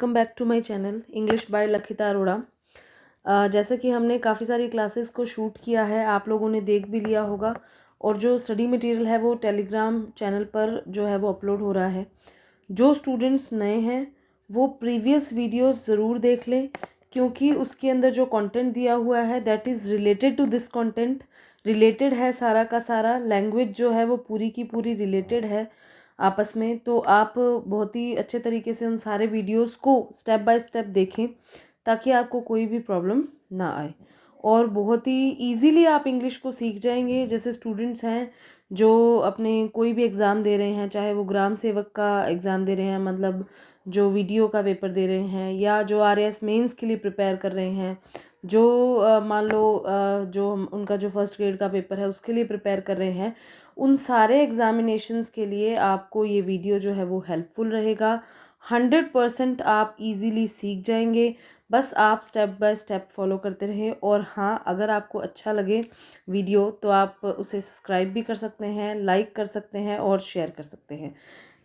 Welcome back to my channel English by Lakhita Arora. जैसे कि हमने काफ़ी सारी क्लासेस को शूट किया है, आप लोगों ने देख भी लिया होगा और जो स्टडी मटेरियल है वो टेलीग्राम चैनल पर जो है वो अपलोड हो रहा है। जो स्टूडेंट्स नए हैं वो प्रीवियस वीडियोस ज़रूर देख लें, क्योंकि उसके अंदर जो कंटेंट दिया हुआ है that is related to this content. Related है सारा का सारा, लैंग्वेज जो है वो पूरी की पूरी रिलेटेड है आपस में। तो आप बहुत ही अच्छे तरीके से उन सारे वीडियोस को स्टेप बाय स्टेप देखें ताकि आपको कोई भी प्रॉब्लम ना आए और बहुत ही इजीली आप इंग्लिश को सीख जाएंगे। जैसे स्टूडेंट्स हैं जो अपने कोई भी एग्ज़ाम दे रहे हैं, चाहे वो ग्राम सेवक का एग्ज़ाम दे रहे हैं, मतलब जो वीडियो का पेपर दे रहे हैं, या जो आरएएस मेंस के लिए प्रिपेयर कर रहे हैं, जो मान लो जो उनका जो फर्स्ट ग्रेड का पेपर है उसके लिए प्रिपेयर कर रहे हैं, उन सारे एग्ज़ामिनेशंस के लिए आपको ये वीडियो जो है वो हेल्पफुल रहेगा। 100% आप इजीली सीख जाएंगे। बस आप स्टेप बाय स्टेप फॉलो करते रहें। और हाँ, अगर आपको अच्छा लगे वीडियो तो आप उसे सब्सक्राइब भी कर सकते हैं, लाइक कर सकते हैं और शेयर कर सकते हैं।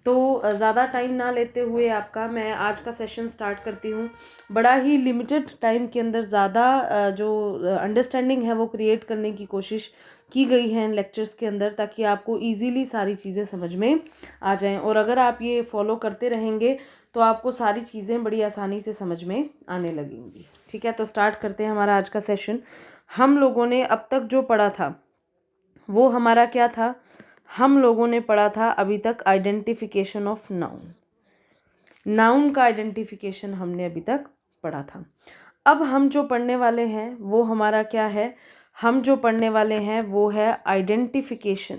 तो ज़्यादा टाइम ना लेते हुए आपका मैं आज का सेशन स्टार्ट करती हूँ। बड़ा ही लिमिटेड टाइम के अंदर ज़्यादा जो अंडरस्टैंडिंग है वो क्रिएट करने की कोशिश की गई है इन लेक्चर्स के अंदर, ताकि आपको इजीली सारी चीज़ें समझ में आ जाएं। और अगर आप ये फॉलो करते रहेंगे तो आपको सारी चीज़ें बड़ी आसानी से समझ में आने लगेंगी। ठीक है, तो स्टार्ट करते हैं हमारा आज का सेशन। हम लोगों ने अब तक जो पढ़ा था वो हमारा क्या था? हम लोगों ने पढ़ा था अभी तक आइडेंटिफिकेशन ऑफ नाउन। नाउन का आइडेंटिफिकेशन हमने अभी तक पढ़ा था। अब हम जो पढ़ने वाले हैं वो हमारा क्या है? हम जो पढ़ने वाले हैं वो है आइडेंटिफिकेशन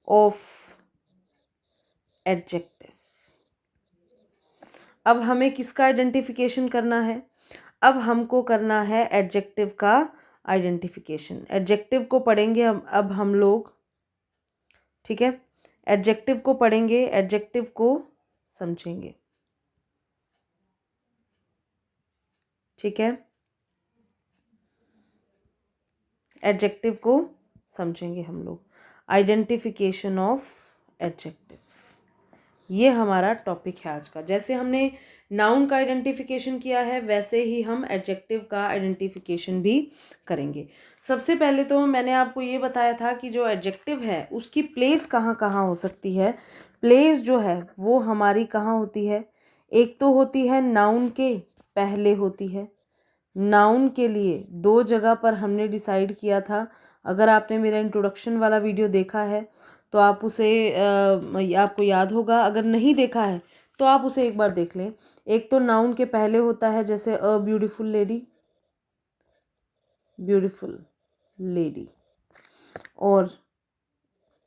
ऑफ एडजेक्टिव। अब हमें किसका आइडेंटिफिकेशन करना है? अब हमको करना है एडजेक्टिव का आइडेंटिफिकेशन। एडजेक्टिव को पढ़ेंगे अब हम लोग, ठीक है? एडजेक्टिव को पढ़ेंगे, एडजेक्टिव को समझेंगे, ठीक है? एडजेक्टिव को समझेंगे हम लोग। आइडेंटिफिकेशन ऑफ एडजेक्टिव, ये हमारा टॉपिक है आज का। जैसे हमने नाउन का आइडेंटिफिकेशन किया है वैसे ही हम एडजेक्टिव का आइडेंटिफिकेशन भी करेंगे। सबसे पहले तो मैंने आपको ये बताया था कि जो एडजेक्टिव है उसकी प्लेस कहाँ कहाँ हो सकती है। प्लेस जो है वो हमारी कहाँ होती है? एक तो होती है नाउन के पहले होती है। नाउन के लिए दो जगह पर हमने डिसाइड किया था। अगर आपने मेरा इंट्रोडक्शन वाला वीडियो देखा है तो आप उसे आपको याद होगा। अगर नहीं देखा है तो आप उसे एक बार देख लें। एक तो नाउन के पहले होता है, जैसे a beautiful lady, beautiful lady, और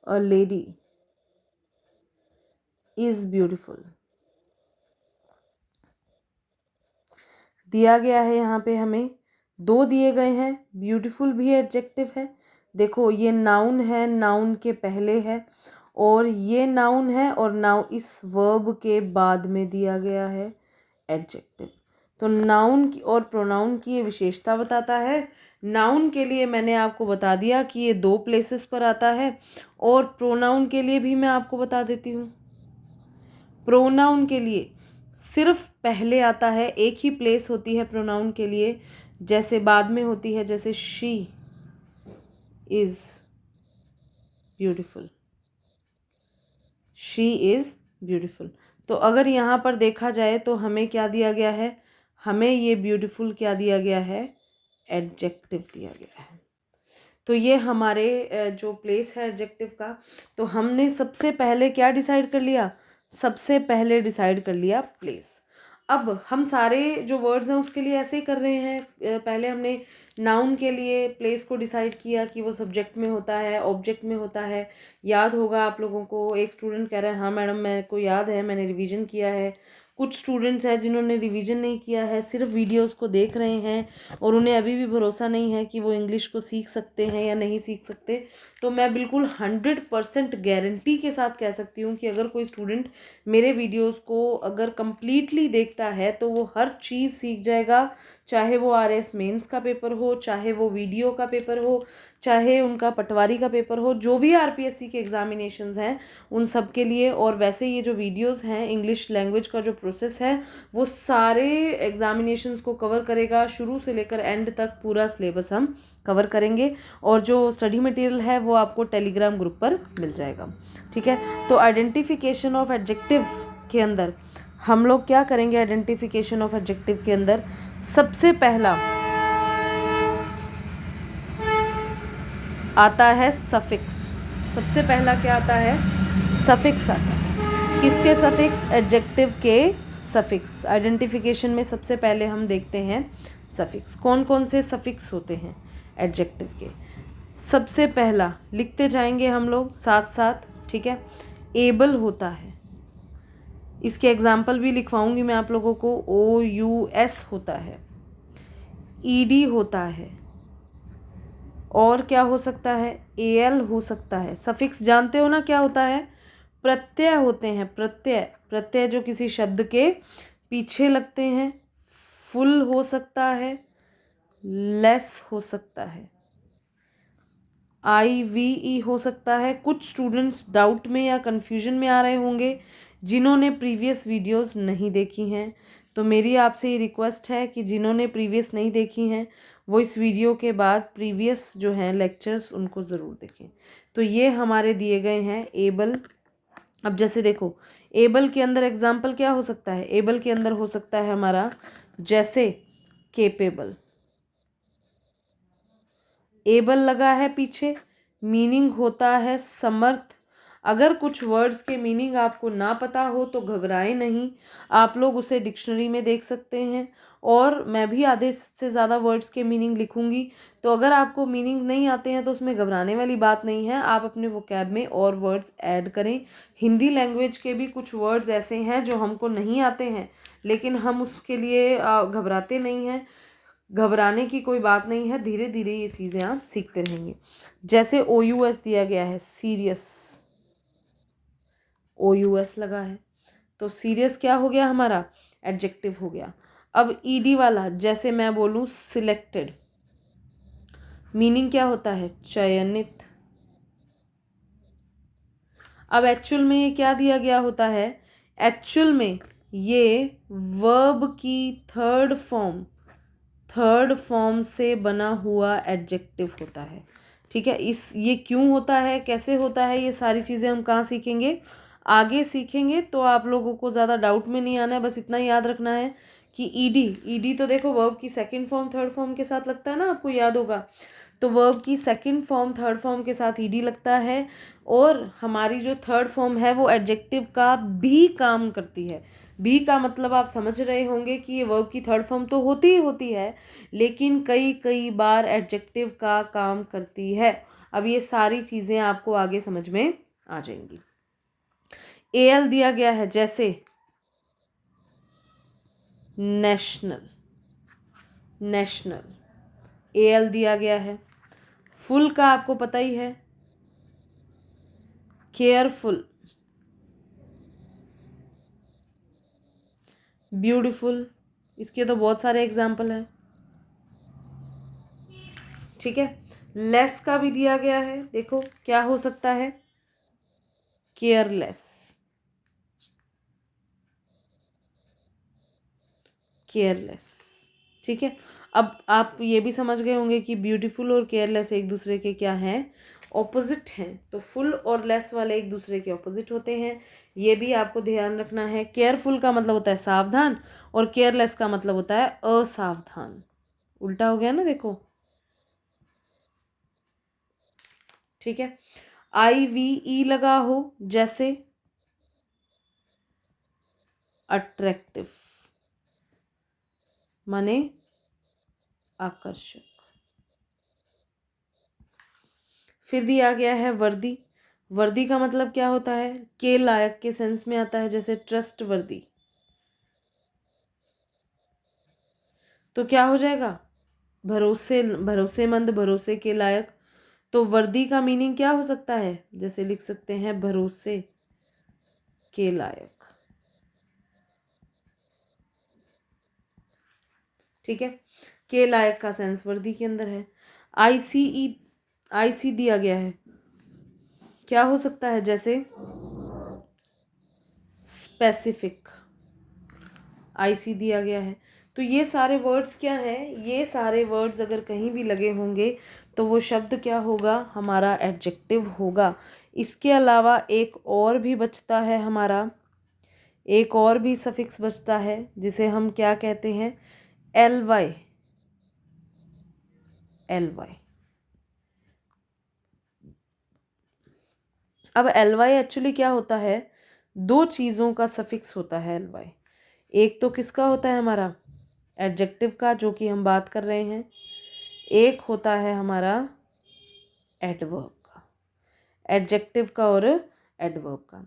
अ लेडी इज ब्यूटीफुल दिया गया है। यहाँ पे हमें दो दिए गए हैं। ब्यूटीफुल भी एडजेक्टिव है। देखो ये नाउन है, नाउन के पहले है, और ये नाउन है और नाउन इस वर्ब के बाद में दिया गया है एडजेक्टिव। तो नाउन की और प्रोनाउन की ये विशेषता बताता है। नाउन के लिए मैंने आपको बता दिया कि ये दो प्लेसेस पर आता है, और प्रोनाउन के लिए भी मैं आपको बता देती हूँ। प्रोनाउन के लिए सिर्फ पहले आता है, एक ही प्लेस होती है प्रोनाउन के लिए, जैसे बाद में होती है, जैसे she is beautiful, she is beautiful. तो अगर यहाँ पर देखा जाए तो हमें क्या दिया गया है? हमें ये ब्यूटीफुल क्या दिया गया है? एडजेक्टिव दिया गया है। तो ये हमारे जो प्लेस है एडजेक्टिव का, तो हमने सबसे पहले क्या डिसाइड कर लिया? सबसे पहले डिसाइड कर लिया प्लेस। अब हम सारे जो वर्ड्स हैं उसके लिए ऐसे ही कर रहे हैं। पहले हमने नाउन के लिए प्लेस को डिसाइड किया कि वो सब्जेक्ट में होता है, ऑब्जेक्ट में होता है। याद होगा आप लोगों को, एक स्टूडेंट कह रहा है हाँ मैडम मेरे को याद है, मैंने रिवीजन किया है। कुछ स्टूडेंट्स हैं जिन्होंने रिवीजन नहीं किया है, सिर्फ वीडियोस को देख रहे हैं और उन्हें अभी भी भरोसा नहीं है कि वो इंग्लिश को सीख सकते हैं या नहीं सीख सकते। तो मैं बिल्कुल 100% गारंटी के साथ कह सकती हूँ कि अगर कोई स्टूडेंट मेरे वीडियोस को अगर कंप्लीटली देखता है तो वो हर चीज़ सीख जाएगा, चाहे वो आरएस मेंस का पेपर हो, चाहे वो वीडियो का पेपर हो, चाहे उनका पटवारी का पेपर हो, जो भी आरपीएससी के एग्जामिनेशंस हैं उन सब के लिए। और वैसे ये जो वीडियोस हैं, इंग्लिश लैंग्वेज का जो प्रोसेस है वो सारे एग्जामिनेशंस को कवर करेगा, शुरू से लेकर एंड तक पूरा सिलेबस हम कवर करेंगे। और जो स्टडी मटेरियल है वो आपको टेलीग्राम ग्रुप पर मिल जाएगा, ठीक है। तो आइडेंटिफिकेशन ऑफ एडजेक्टिव के अंदर हम लोग क्या करेंगे? आइडेंटिफिकेशन ऑफ एडजेक्टिव के अंदर सबसे पहला आता है सफिक्स। सबसे पहला क्या आता है? सफिक्स आता है। किसके सफिक्स? एडजेक्टिव के सफिक्स। आइडेंटिफिकेशन में सबसे पहले हम देखते हैं सफिक्स। कौन कौन से सफिक्स होते हैं एडजेक्टिव के? सबसे पहला लिखते जाएंगे हम लोग साथ साथ, ठीक है। एबल होता है, इसके एग्जाम्पल भी लिखवाऊंगी मैं आप लोगों को। OUS होता है, ED होता है, और क्या हो सकता है? AL हो सकता है। सफिक्स जानते हो ना क्या होता है? प्रत्यय होते हैं, प्रत्यय। प्रत्यय जो किसी शब्द के पीछे लगते हैं। फुल हो सकता है, लेस हो सकता है, IVE हो सकता है। कुछ स्टूडेंट्स डाउट में या कन्फ्यूजन में आ रहे होंगे जिन्होंने प्रीवियस वीडियोस नहीं देखी हैं, तो मेरी आपसे ये रिक्वेस्ट है कि जिन्होंने प्रीवियस नहीं देखी हैं वो इस वीडियो के बाद प्रीवियस जो हैं लेक्चर्स उनको ज़रूर देखें। तो ये हमारे दिए गए हैं एबल। अब जैसे देखो, एबल के अंदर एग्जाम्पल क्या हो सकता है? एबल के अंदर हो सकता है हमारा जैसे केपेबल। एबल लगा है पीछे, मीनिंग होता है समर्थ। अगर कुछ वर्ड्स के मीनिंग आपको ना पता हो तो घबराएं नहीं, आप लोग उसे डिक्शनरी में देख सकते हैं। और मैं भी आधे से ज़्यादा वर्ड्स के मीनिंग लिखूंगी, तो अगर आपको मीनिंग नहीं आते हैं तो उसमें घबराने वाली बात नहीं है। आप अपने वोकैब में और वर्ड्स ऐड करें। हिंदी लैंग्वेज के भी कुछ वर्ड्स ऐसे हैं जो हमको नहीं आते हैं, लेकिन हम उसके लिए घबराते नहीं हैं। घबराने की कोई बात नहीं है, धीरे धीरे ये चीज़ें आप सीखते रहेंगे। जैसे OUS दिया गया है, सीरियस। OUS लगा है तो सीरियस क्या हो गया हमारा? एडजेक्टिव हो गया। अब ED वाला, जैसे मैं बोलूँ सिलेक्टेड, मीनिंग क्या होता है? चयनित। अब एक्चुअल में ये क्या दिया गया होता है? एक्चुअल में ये वर्ब की थर्ड फॉर्म से बना हुआ एडजेक्टिव होता है, ठीक है। ये क्यों होता है, कैसे होता है, ये सारी चीज़ें हम कहाँ सीखेंगे? आगे सीखेंगे। तो आप लोगों को ज़्यादा डाउट में नहीं आना है, बस इतना याद रखना है कि ईडी तो देखो वर्ब की सेकंड फॉर्म थर्ड फॉर्म के साथ लगता है ना, आपको याद होगा। तो वर्ब की सेकंड फॉर्म थर्ड फॉर्म के साथ ईडी लगता है, और हमारी जो थर्ड फॉर्म है वो एडजेक्टिव का भी काम करती है। बी का मतलब आप समझ रहे होंगे कि ये वर्ब की थर्ड फॉर्म तो होती ही होती है, लेकिन कई कई बार एडजेक्टिव का काम करती है। अब ये सारी चीज़ें आपको आगे समझ में आ जाएंगी। AL दिया गया है, जैसे नेशनल। AL दिया गया है। फुल का आपको पता ही है, केयरफुल। ब्यूटीफुल, इसके तो बहुत सारे एग्जाम्पल हैं, ठीक है। लेस का भी दिया गया है, देखो क्या हो सकता है? केयरलेस। ठीक है। अब आप ये भी समझ गए होंगे कि ब्यूटीफुल और केयरलेस एक दूसरे के क्या हैं? ऑपोजिट हैं। तो फुल और लेस वाले एक दूसरे के ऑपोजिट होते हैं, ये भी आपको ध्यान रखना है। केयरफुल का मतलब होता है सावधान, और केयरलेस का मतलब होता है असावधान। उल्टा हो गया ना, देखो, ठीक है। IVE लगा हो, जैसे अट्रैक्टिव, माने आकर्षक। फिर दिया गया है वर्दी। वर्दी का मतलब क्या होता है? के लायक के सेंस में आता है, जैसे ट्रस्ट वर्दी। तो क्या हो जाएगा? भरोसेमंद, भरोसे के लायक। तो वर्दी का मीनिंग क्या हो सकता है? जैसे लिख सकते हैं भरोसे के लायक। ठीक है, के लायक का सेंस वर्दी के अंदर है। आईसी दिया गया है, क्या हो सकता है? जैसे स्पेसिफिक, आईसी दिया गया है। तो ये सारे वर्ड्स क्या हैं? ये सारे वर्ड्स अगर कहीं भी लगे होंगे तो वो शब्द क्या होगा? हमारा एडजेक्टिव होगा। इसके अलावा एक और भी बचता है हमारा, एक और भी सफिक्स बचता है जिसे हम क्या कहते हैं? L Y. L Y. अब एल वाई एक्चुअली क्या होता है? दो चीज़ों का सफिक्स होता है एल वाई। एक तो किसका होता है? हमारा एडजेक्टिव का, जो कि हम बात कर रहे हैं। एक होता है हमारा एडवर्ब का, एडजेक्टिव का और एडवर्ब का।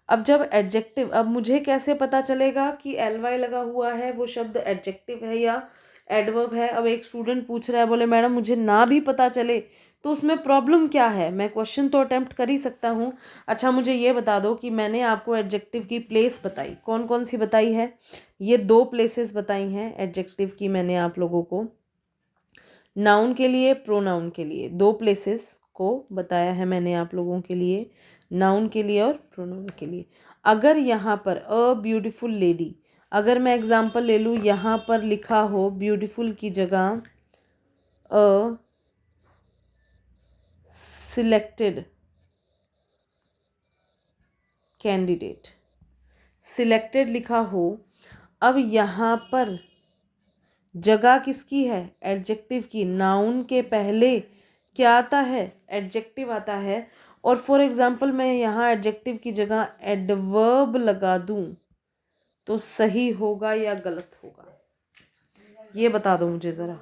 अब जब एडजेक्टिव, अब मुझे कैसे पता चलेगा कि एल वाई लगा हुआ है वो शब्द एडजेक्टिव है या एडवर्ब है? अब एक स्टूडेंट पूछ रहा है, बोले मैडम मुझे ना भी पता चले तो उसमें प्रॉब्लम क्या है? मैं क्वेश्चन तो अटेम्प्ट कर ही सकता हूँ। अच्छा मुझे ये बता दो कि मैंने आपको एडजेक्टिव की प्लेस बताई, कौन कौन सी बताई है? ये 2 प्लेसेस बताई हैं एडजेक्टिव की मैंने आप लोगों को। नाउन के लिए, प्रोनाउन के लिए 2 प्लेसेस को बताया है मैंने आप लोगों के लिए, नाउन के लिए और प्रोनाउन के लिए। अगर यहाँ पर अ ब्यूटीफुल लेडी, अगर मैं एग्जांपल ले लूँ, यहाँ पर लिखा हो ब्यूटीफुल की जगह अ सिलेक्टेड कैंडिडेट, सिलेक्टेड लिखा हो, अब यहाँ पर जगह किसकी है? एडजेक्टिव की। नाउन के पहले क्या आता है? एडजेक्टिव आता है। और फॉर एग्जांपल मैं यहाँ एडजेक्टिव की जगह एडवर्ब लगा दूं तो सही होगा या गलत होगा? ये बता दो मुझे ज़रा,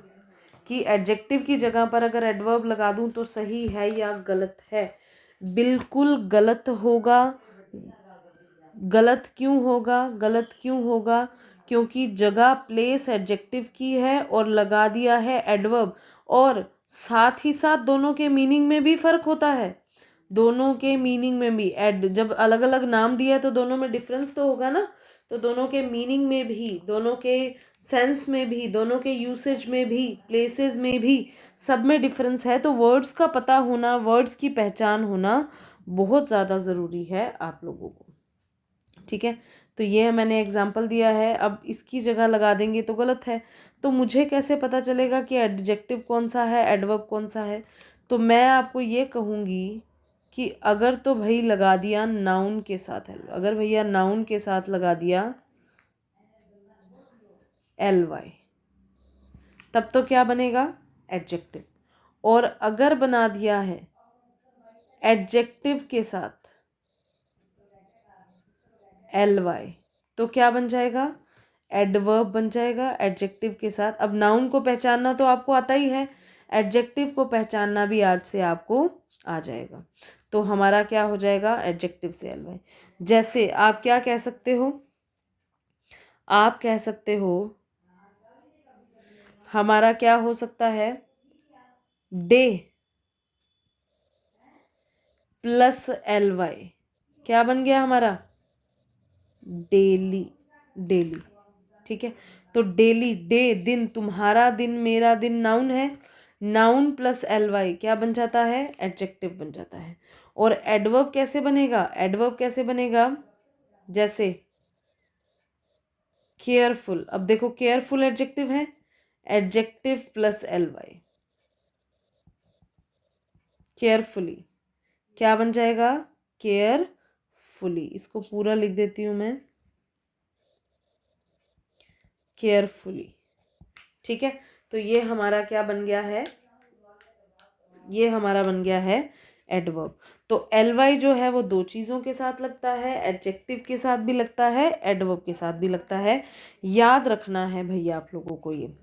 कि एडजेक्टिव की जगह पर अगर एडवर्ब लगा दूं तो सही है या गलत है? बिल्कुल गलत होगा। गलत क्यों होगा? गलत क्यों होगा? क्योंकि जगह प्लेस एडजेक्टिव की है और लगा दिया है एडवर्ब, और साथ ही साथ दोनों के मीनिंग में भी फ़र्क होता है। दोनों के मीनिंग में भी जब अलग अलग नाम दिया है तो दोनों में डिफरेंस तो होगा ना। तो दोनों के मीनिंग में भी, दोनों के सेंस में भी, दोनों के यूसेज में भी, प्लेसेस में भी, सब में डिफरेंस है। तो वर्ड्स का पता होना, वर्ड्स की पहचान होना बहुत ज़्यादा ज़रूरी है आप लोगों को। ठीक है, तो ये मैंने एग्जाम्पल दिया है। अब इसकी जगह लगा देंगे तो गलत है। तो मुझे कैसे पता चलेगा कि एडजेक्टिव कौन सा है, एडवर्ब कौन सा है? तो मैं आपको ये कहूँगी कि अगर तो भाई लगा दिया नाउन के साथ एल, अगर भैया नाउन के साथ लगा दिया एल वाई, तब तो क्या बनेगा? एडजेक्टिव। और अगर बना दिया है एडजेक्टिव के साथ एल वाई, तो क्या बन जाएगा? एडवर्ब बन जाएगा एडजेक्टिव के साथ। अब नाउन को पहचानना तो आपको आता ही है, एडजेक्टिव को पहचानना भी आज से आपको आ जाएगा। तो हमारा क्या हो जाएगा? एडजेक्टिव से एल वाई। जैसे आप क्या कह सकते हो? आप कह सकते हो, हमारा क्या हो सकता है? डे प्लस एल वाई क्या बन गया हमारा? डेली। डेली। ठीक है, तो डेली, डे दिन, तुम्हारा दिन, मेरा दिन नाउन है। नाउन प्लस एल वाई क्या बन जाता है? एडजेक्टिव बन जाता है। और एडवर्ब कैसे बनेगा? एडवर्ब कैसे बनेगा? जैसे केयरफुल, अब देखो केयरफुल एडजेक्टिव है, adjective plus L Y, carefully क्या बन जाएगा? केयरफुली। इसको पूरा लिख देती हूँ मैं, केयरफुली। ठीक है, तो ये हमारा क्या बन गया है? ये हमारा बन गया है एडवर्ब। तो एल वाई जो है वो 2 चीज़ों के साथ लगता है, एडजेक्टिव के साथ भी लगता है, एडवर्ब के साथ भी लगता है। याद रखना है भैया आप लोगों को ये।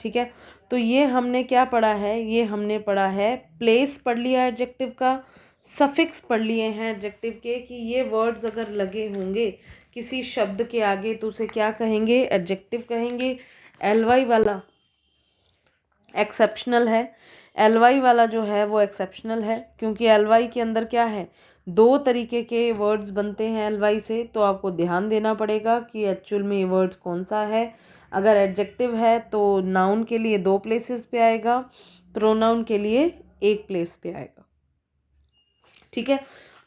ठीक है, तो ये हमने क्या पढ़ा है? ये हमने पढ़ा है, प्लेस पढ़ लिया एडजेक्टिव का, सफिक्स पढ़ लिए हैं एडजेक्टिव के, कि ये वर्ड्स अगर लगे होंगे किसी शब्द के आगे तो उसे क्या कहेंगे? एडजेक्टिव कहेंगे। एल वाई वाला एक्सेप्शनल है, एल वाई वाला जो है वो एक्सेप्शनल है, क्योंकि एल वाई के अंदर क्या है, 2 तरीके के वर्ड्स बनते हैं एल वाई से। तो आपको ध्यान देना पड़ेगा कि एक्चुअल में ये वर्ड्स कौन सा है। अगर एडजेक्टिव है तो नाउन के लिए 2 प्लेसेस पे आएगा, प्रोनाउन के लिए 1 प्लेस पे आएगा। ठीक है,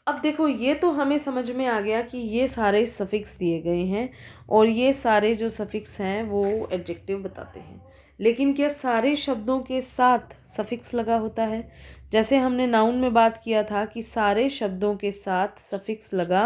अब देखो ये तो हमें समझ में आ गया कि ये सारे सफिक्स दिए गए हैं और ये सारे जो सफिक्स हैं वो एडजेक्टिव बताते हैं। लेकिन क्या सारे शब्दों के साथ सफिक्स लगा होता है? जैसे हमने नाउन में बात किया था कि सारे शब्दों के साथ सफिक्स लगा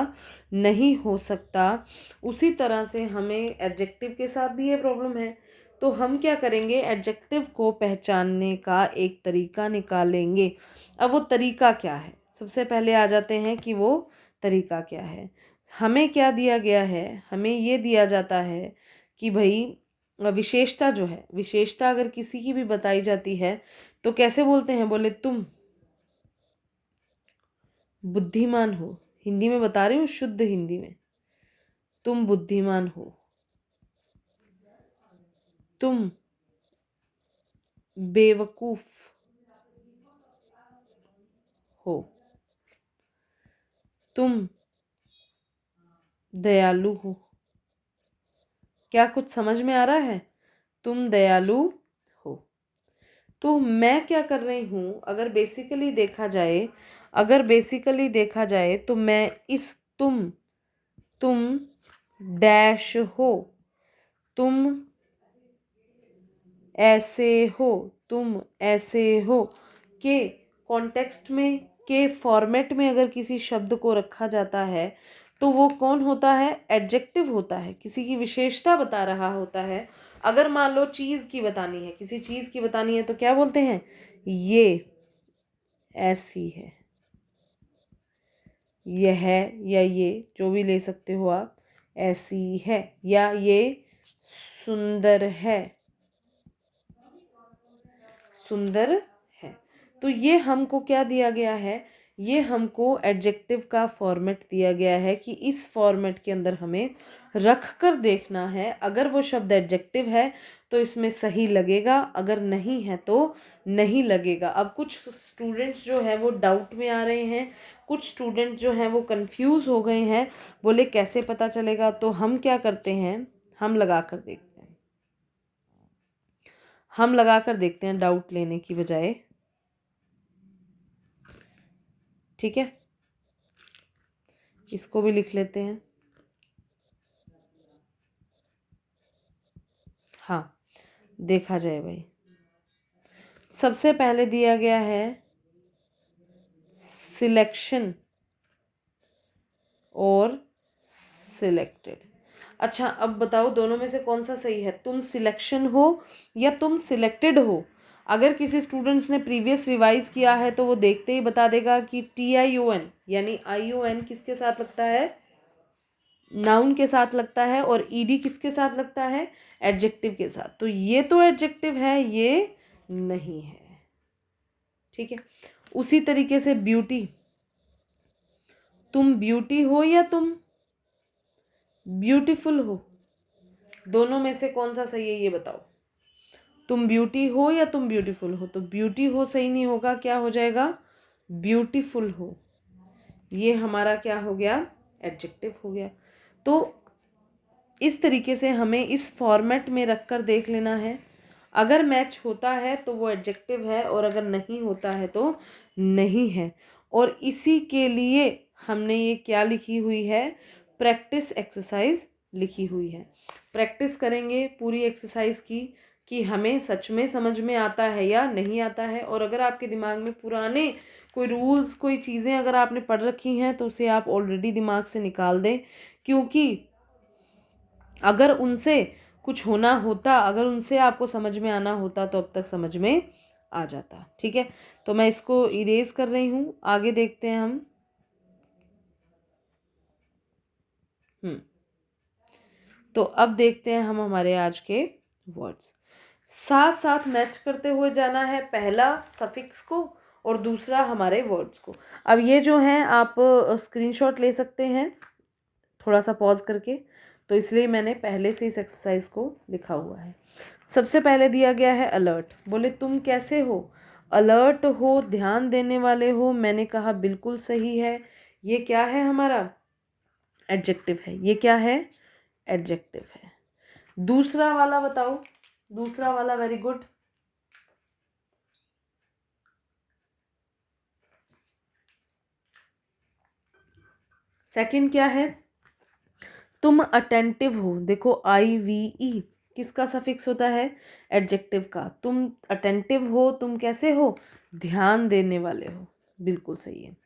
नहीं हो सकता, उसी तरह से हमें एडजेक्टिव के साथ भी ये प्रॉब्लम है। तो हम क्या करेंगे, एडजेक्टिव को पहचानने का एक तरीका निकालेंगे। अब वो तरीका क्या है, सबसे पहले आ जाते हैं कि वो तरीका क्या है। हमें क्या दिया गया है, हमें ये दिया जाता है कि भाई विशेषता जो है, विशेषता अगर किसी की भी बताई जाती है तो कैसे बोलते हैं, बोले तुम बुद्धिमान हो। हिंदी में बता रही हूँ, शुद्ध हिंदी में, तुम बुद्धिमान हो, तुम बेवकूफ हो, तुम दयालु हो। क्या कुछ समझ में आ रहा है? तुम दयालु हो। तो मैं क्या कर रही हूँ, अगर बेसिकली देखा जाए, अगर बेसिकली देखा जाए तो मैं इस तुम डैश हो, तुम ऐसे हो, तुम ऐसे हो के कॉन्टेक्स्ट में, के फॉर्मेट में अगर किसी शब्द को रखा जाता है तो वो कौन होता है, एडजेक्टिव होता है, किसी की विशेषता बता रहा होता है। अगर मान लो चीज़ की बतानी है, किसी चीज़ की बतानी है तो क्या बोलते हैं, ये ऐसी है, यह या ये जो भी ले सकते हो आप, ऐसी है, या ये सुंदर है, सुंदर है। तो ये हमको क्या दिया गया है, ये हमको एडजेक्टिव का फॉर्मेट दिया गया है कि इस फॉर्मेट के अंदर हमें रख कर देखना है। अगर वो शब्द एडजेक्टिव है तो इसमें सही लगेगा, अगर नहीं है तो नहीं लगेगा। अब कुछ स्टूडेंट्स जो है वो डाउट में आ रहे हैं, कुछ स्टूडेंट जो हैं वो कंफ्यूज हो गए हैं, बोले कैसे पता चलेगा। तो हम क्या करते हैं, हम लगा कर देखते हैं, हम लगा कर देखते हैं डाउट लेने की बजाय। ठीक है, इसको भी लिख लेते हैं। हाँ, देखा जाए भाई, सबसे पहले दिया गया है सिलेक्शन और सिलेक्टेड। अच्छा, अब बताओ दोनों में से कौन सा सही है, तुम सिलेक्शन हो या तुम सिलेक्टेड हो। अगर किसी स्टूडेंट्स ने प्रीवियस रिवाइज किया है तो वो देखते ही बता देगा कि TION यानी ION किसके साथ लगता है, नाउन के साथ लगता है, और ED किसके साथ लगता है, एडजेक्टिव के साथ। तो ये तो एडजेक्टिव है, ये नहीं है। ठीक है, उसी तरीके से ब्यूटी, तुम ब्यूटी हो या तुम ब्यूटीफुल हो, दोनों में से कौन सा सही है ये बताओ। तुम ब्यूटी हो या तुम ब्यूटीफुल हो, तो ब्यूटी हो सही नहीं होगा, क्या हो जाएगा, ब्यूटीफुल हो। ये हमारा क्या हो गया, एडजेक्टिव हो गया। तो इस तरीके से हमें इस फॉर्मेट में रख कर देख लेना है। अगर मैच होता है तो वो एडजेक्टिव है, और अगर नहीं होता है तो नहीं है। और इसी के लिए हमने ये क्या लिखी हुई है, प्रैक्टिस एक्सरसाइज लिखी हुई है। प्रैक्टिस करेंगे पूरी एक्सरसाइज की कि हमें सच में समझ में आता है या नहीं आता है। और अगर आपके दिमाग में पुराने कोई रूल्स, कोई चीज़ें अगर आपने पढ़ रखी हैं तो उसे आप ऑलरेडी दिमाग से निकाल दें, क्योंकि अगर उनसे कुछ होना होता, अगर उनसे आपको समझ में आना होता तो अब तक समझ में आ जाता। ठीक है, तो मैं इसको इरेज कर रही हूँ, आगे देखते हैं हम। तो अब देखते हैं हम हमारे आज के वर्ड्स, साथ साथ मैच करते हुए जाना है, पहला सफिक्स को और दूसरा हमारे वर्ड्स को। अब ये जो हैं आप स्क्रीनशॉट ले सकते हैं थोड़ा सा पॉज करके, तो इसलिए मैंने पहले से इस एक्सरसाइज को लिखा हुआ है। सबसे पहले दिया गया है अलर्ट, बोले तुम कैसे हो। अलर्ट हो, ध्यान देने वाले हो, मैंने कहा बिल्कुल सही है। ये क्या है हमारा? एडजेक्टिव है। ये क्या है? एडजेक्टिव है। दूसरा वाला बताओ, दूसरा वाला। Very good. सेकंड क्या है? तुम अटेंटिव हो। देखो IVE किसका सफिक्स होता है? एडजेक्टिव का। तुम अटेंटिव हो, तुम कैसे हो? ध्यान देने वाले हो। बिल्कुल सही है।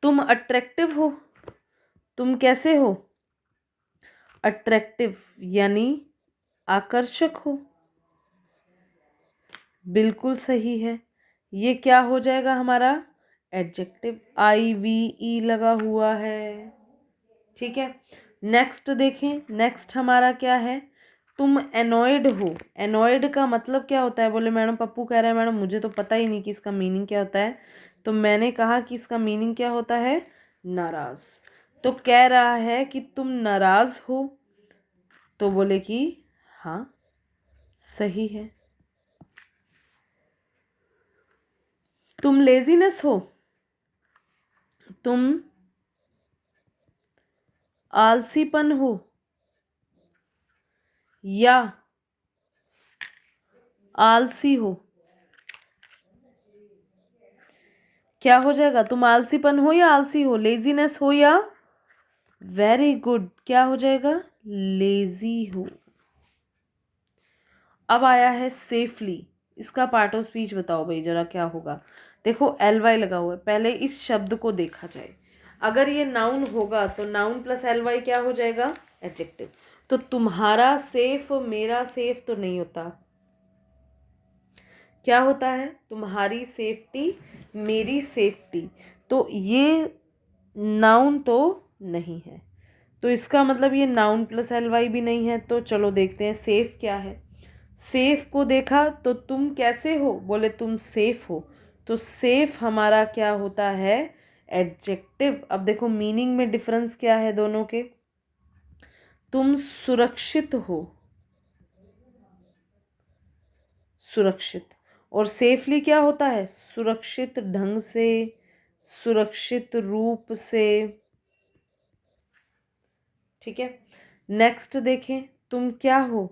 तुम अट्रैक्टिव हो, तुम कैसे हो? अट्रैक्टिव यानी आकर्षक हो। बिल्कुल सही है। ये क्या हो जाएगा हमारा? एडजेक्टिव। IVE लगा हुआ है। ठीक है। नेक्स्ट देखें, नेक्स्ट हमारा क्या है? तुम एनॉयड हो। एनॉयड का मतलब क्या होता है? बोले मैडम, पप्पू कह रहा है मैडम मुझे तो पता ही नहीं कि इसका मीनिंग क्या होता है। तो मैंने कहा कि इसका मीनिंग क्या होता है? नाराज। तो कह रहा है कि तुम नाराज हो, तो बोले कि हाँ सही है। तुम लेजीनेस हो, तुम आलसीपन हो या आलसी हो। क्या हो जाएगा? तुम आलसीपन हो या आलसी हो? लेजीनेस हो या? Very good. क्या हो जाएगा? लेजी हो। अब आया है सेफली। इसका पार्ट ऑफ स्पीच बताओ भाई जरा, क्या होगा? देखो LY लगा हुआ है। पहले इस शब्द को देखा जाए। अगर ये नाउन होगा तो नाउन प्लस LY क्या हो जाएगा? एडजेक्टिव। तो तुम्हारा सेफ मेरा सेफ तो नहीं होता। क्या होता है? तुम्हारी सेफ्टी मेरी सेफ्टी। तो ये नाउन तो नहीं है। तो इसका मतलब ये नाउन प्लस LY भी नहीं है। तो चलो देखते हैं सेफ क्या है। सेफ को देखा तो तुम कैसे हो? बोले तुम सेफ हो। तो सेफ हमारा क्या होता है? एडजेक्टिव। अब देखो मीनिंग में डिफरेंस क्या है दोनों के। तुम सुरक्षित हो, सुरक्षित। और सेफली क्या होता है? सुरक्षित ढंग से, सुरक्षित रूप से। ठीक है। नेक्स्ट देखें, तुम क्या हो?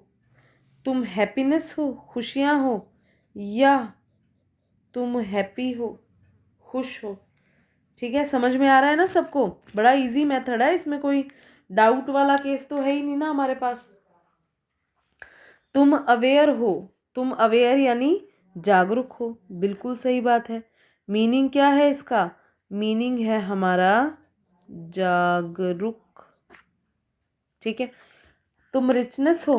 तुम हैप्पीनेस हो, खुशियाँ हो, या तुम हैप्पी हो, खुश हो। ठीक है, समझ में आ रहा है ना सबको? बड़ा इजी मेथड है, इसमें कोई डाउट वाला केस तो है ही नहीं ना हमारे पास। तुम अवेयर हो। तुम अवेयर यानी जागरूक हो। बिल्कुल सही बात है। मीनिंग क्या है इसका? मीनिंग है हमारा जागरूक। ठीक है। तुम रिचनेस हो,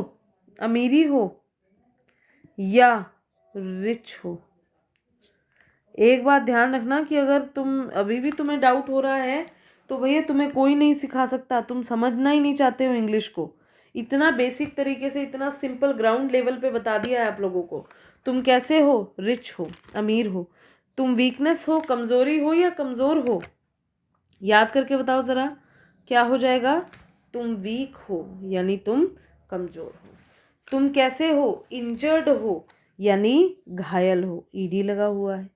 अमीरी हो, या रिच हो। एक बात ध्यान रखना कि अगर तुम अभी भी तुम्हें डाउट हो रहा है तो भैया तुम्हें कोई नहीं सिखा सकता। तुम समझना ही नहीं चाहते हो इंग्लिश को। इतना बेसिक तरीके से, इतना सिंपल ग्राउंड लेवल पे बता दिया है आप लोगों को। तुम कैसे हो? रिच हो, अमीर हो। तुम वीकनेस हो, कमज़ोरी हो, या कमज़ोर हो? याद करके बताओ ज़रा, क्या हो जाएगा? तुम वीक हो यानी तुम कमज़ोर हो। तुम कैसे हो? इंजर्ड हो यानी घायल हो। ईडी लगा हुआ है।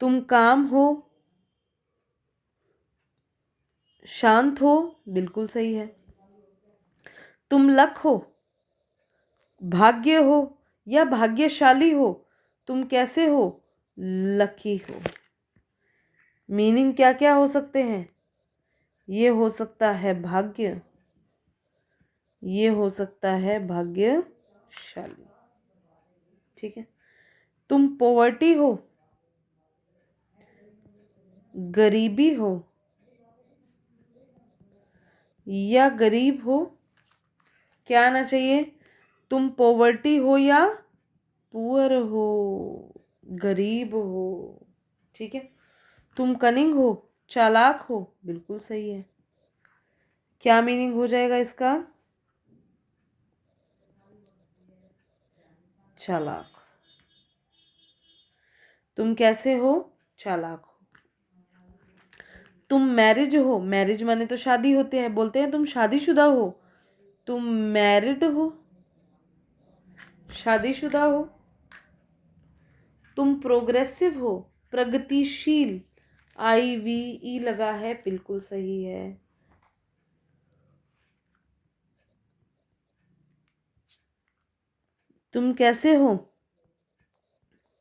तुम काम हो, शांत हो। बिल्कुल सही है। तुम लक हो, भाग्य हो, या भाग्यशाली हो। तुम कैसे हो? लकी हो। मीनिंग क्या क्या हो सकते हैं? ये हो सकता है भाग्य, ये हो सकता है भाग्यशाली। ठीक है। तुम पॉवर्टी हो, गरीबी हो, या गरीब हो। क्या आना चाहिए? तुम पॉवर्टी हो या पुअर हो, गरीब हो। ठीक है। तुम कनिंग हो, चालाक हो। बिल्कुल सही है। क्या मीनिंग हो जाएगा इसका? चालाक। तुम कैसे हो? चालाक हो। तुम मैरिज हो, मैरिज माने तो शादी होते हैं, बोलते हैं तुम शादीशुदा हो। तुम मैरिड हो, शादीशुदा हो। तुम प्रोग्रेसिव हो, प्रगतिशील, IVE लगा है, बिल्कुल सही है। तुम कैसे हो,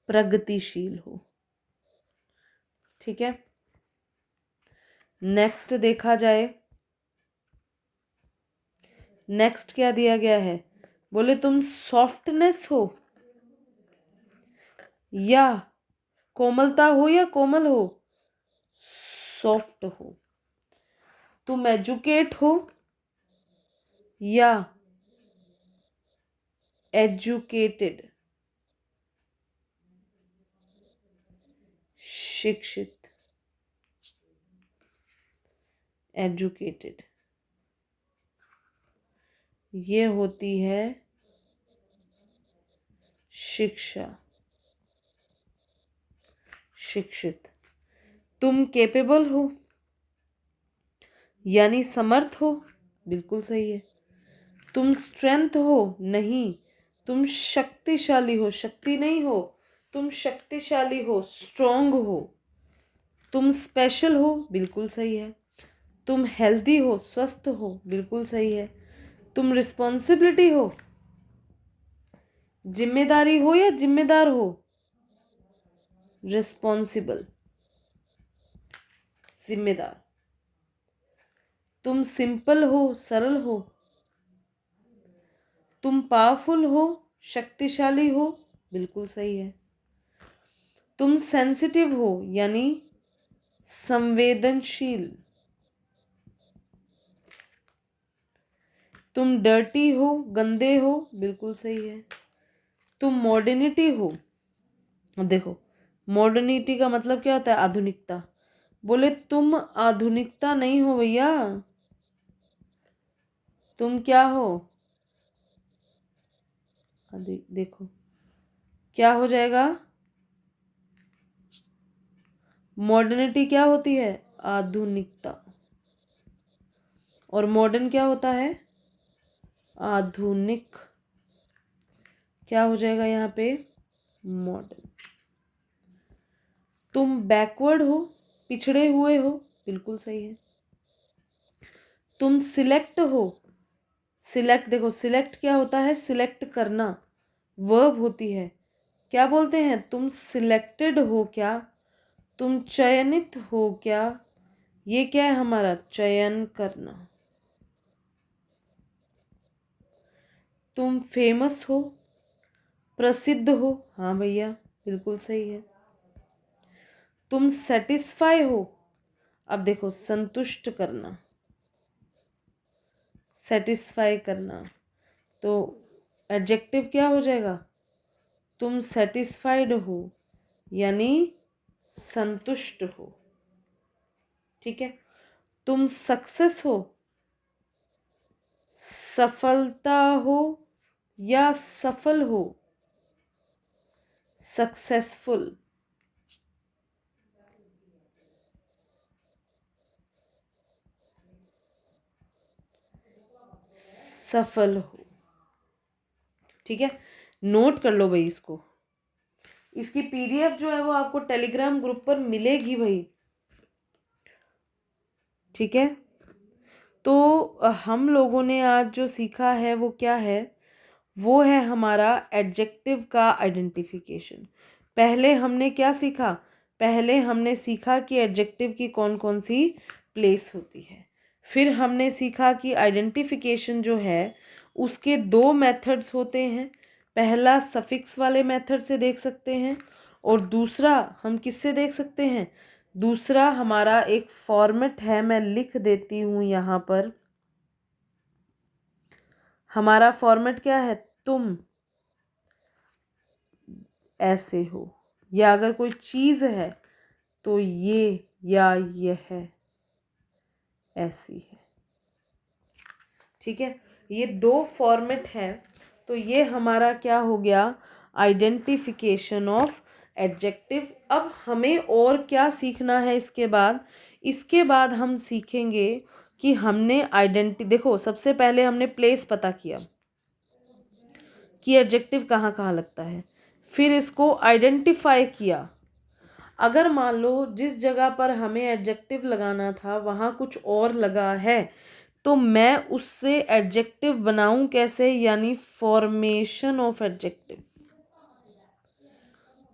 प्रगतिशील हो। ठीक है, नेक्स्ट देखा जाए, नेक्स्ट क्या दिया गया है, बोले तुम सॉफ्टनेस हो या कोमलता हो या कोमल हो, सॉफ्ट हो। तुम एजुकेट हो या एजुकेटेड, शिक्षित, एजुकेटेड। ये होती है शिक्षा, शिक्षित। तुम केपेबल हो यानी समर्थ हो, बिल्कुल सही है। तुम स्ट्रेंथ हो, नहीं, तुम शक्तिशाली हो, शक्ति नहीं हो, तुम शक्तिशाली हो, स्ट्रोंग हो। तुम स्पेशल हो, बिल्कुल सही है। तुम हेल्दी हो, स्वस्थ हो, बिल्कुल सही है। तुम रिस्पॉन्सिबिलिटी हो, जिम्मेदारी हो या जिम्मेदार हो, रिस्पॉन्सिबल, जिम्मेदार। तुम सिंपल हो, सरल हो। तुम पावरफुल हो, शक्तिशाली हो, बिल्कुल सही है। तुम सेंसिटिव हो यानी संवेदनशील। तुम डर्टी हो, गंदे हो, बिल्कुल सही है। तुम मॉडर्निटी हो, अब देखो मॉडर्निटी का मतलब क्या होता है, आधुनिकता। बोले तुम आधुनिकता नहीं हो भैया, तुम क्या हो, देखो क्या हो जाएगा, मॉडर्निटी क्या होती है, आधुनिकता, और मॉडर्न क्या होता है, आधुनिक। क्या हो जाएगा यहाँ पे, मॉडर्न। तुम बैकवर्ड हो, पिछड़े हुए हो, बिल्कुल सही है। तुम सिलेक्ट हो, सिलेक्ट देखो सिलेक्ट क्या होता है, सिलेक्ट करना, वर्ब होती है। क्या बोलते हैं, तुम सिलेक्टेड हो क्या, तुम चयनित हो क्या, ये क्या है हमारा, चयन करना। तुम फेमस हो, प्रसिद्ध हो, हाँ भैया बिल्कुल सही है। तुम सेटिस्फाई हो, अब देखो संतुष्ट करना, सेटिस्फाई करना, तो एडजेक्टिव क्या हो जाएगा, तुम सेटिस्फाइड हो यानी संतुष्ट हो। ठीक है, तुम सक्सेस हो, सफलता हो या सफल हो, सक्सेसफुल, सफल हो। ठीक है, नोट कर लो भाई इसको, इसकी PDF जो है वो आपको टेलीग्राम ग्रुप पर मिलेगी भाई। ठीक है, तो हम लोगों ने आज जो सीखा है वो क्या है, वो है हमारा एडजेक्टिव का आइडेंटिफिकेशन। पहले हमने क्या सीखा, पहले हमने सीखा कि एडजेक्टिव की कौन कौन सी प्लेस होती है। फिर हमने सीखा कि आइडेंटिफिकेशन जो है उसके दो मेथड्स होते हैं। पहला सफिक्स वाले मेथड से देख सकते हैं, और दूसरा हम किससे देख सकते हैं, दूसरा हमारा एक फॉर्मेट है, मैं लिख देती हूँ यहाँ पर। हमारा फॉर्मेट क्या है, तुम ऐसे हो, या अगर कोई चीज़ है तो ये या यह ऐसी है। ठीक है, ये दो फॉर्मेट हैं, तो ये हमारा क्या हो गया, आइडेंटिफिकेशन ऑफ एडजेक्टिव। अब हमें और क्या सीखना है इसके बाद, इसके बाद हम सीखेंगे कि हमने देखो सबसे पहले हमने प्लेस पता किया कि एडजेक्टिव कहाँ कहाँ लगता है। फिर इसको आइडेंटिफाई किया। अगर मान लो जिस जगह पर हमें एडजेक्टिव लगाना था वहाँ कुछ और लगा है, तो मैं उससे एडजेक्टिव बनाऊं कैसे, यानी फॉर्मेशन ऑफ एडजेक्टिव।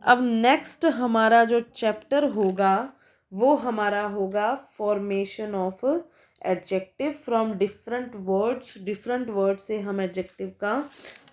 अब नेक्स्ट हमारा जो चैप्टर होगा वो हमारा होगा formation of adjective from different words. Different word से हम एडजेक्टिव का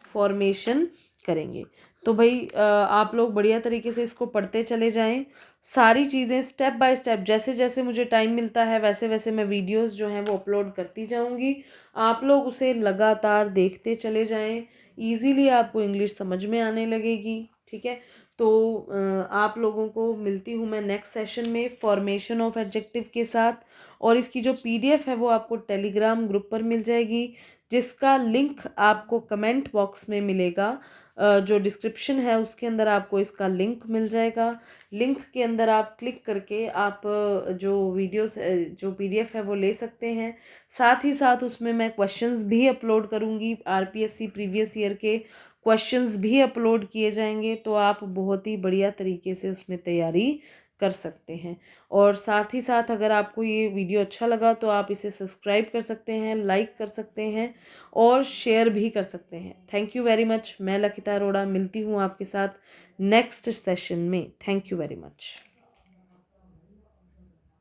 फॉर्मेशन करेंगे। तो भाई आप लोग बढ़िया तरीके से इसको पढ़ते चले जाएं। सारी चीज़ें स्टेप बाय स्टेप, जैसे जैसे मुझे टाइम मिलता है वैसे वैसे मैं वीडियोस जो हैं वो अपलोड करती जाऊंगी। आप लोग उसे लगातार देखते चले जाएं। इजीली आपको इंग्लिश समझ में आने लगेगी। ठीक है, तो आप लोगों को मिलती हूँ मैं नेक्स्ट सेशन में फॉर्मेशन ऑफ एडजेक्टिव के साथ। और इसकी जो पीडीएफ है वो आपको टेलीग्राम ग्रुप पर मिल जाएगी, जिसका लिंक आपको कमेंट बॉक्स में मिलेगा। जो डिस्क्रिप्शन है उसके अंदर आपको इसका लिंक मिल जाएगा। लिंक के अंदर आप क्लिक करके आप जो वीडियोस जो पीडीएफ है वो ले सकते हैं। साथ ही साथ उसमें मैं क्वेश्चंस भी अपलोड करूँगी, आरपीएससी प्रीवियस ईयर के क्वेश्चंस भी अपलोड किए जाएंगे, तो आप बहुत ही बढ़िया तरीके से उसमें तैयारी कर सकते हैं। और साथ ही साथ अगर आपको ये वीडियो अच्छा लगा तो आप इसे सब्सक्राइब कर सकते हैं, लाइक कर सकते हैं और शेयर भी कर सकते हैं। Thank you very much. मैं लकिता अरोड़ा मिलती हूँ आपके साथ नेक्स्ट सेशन में। Thank you very much.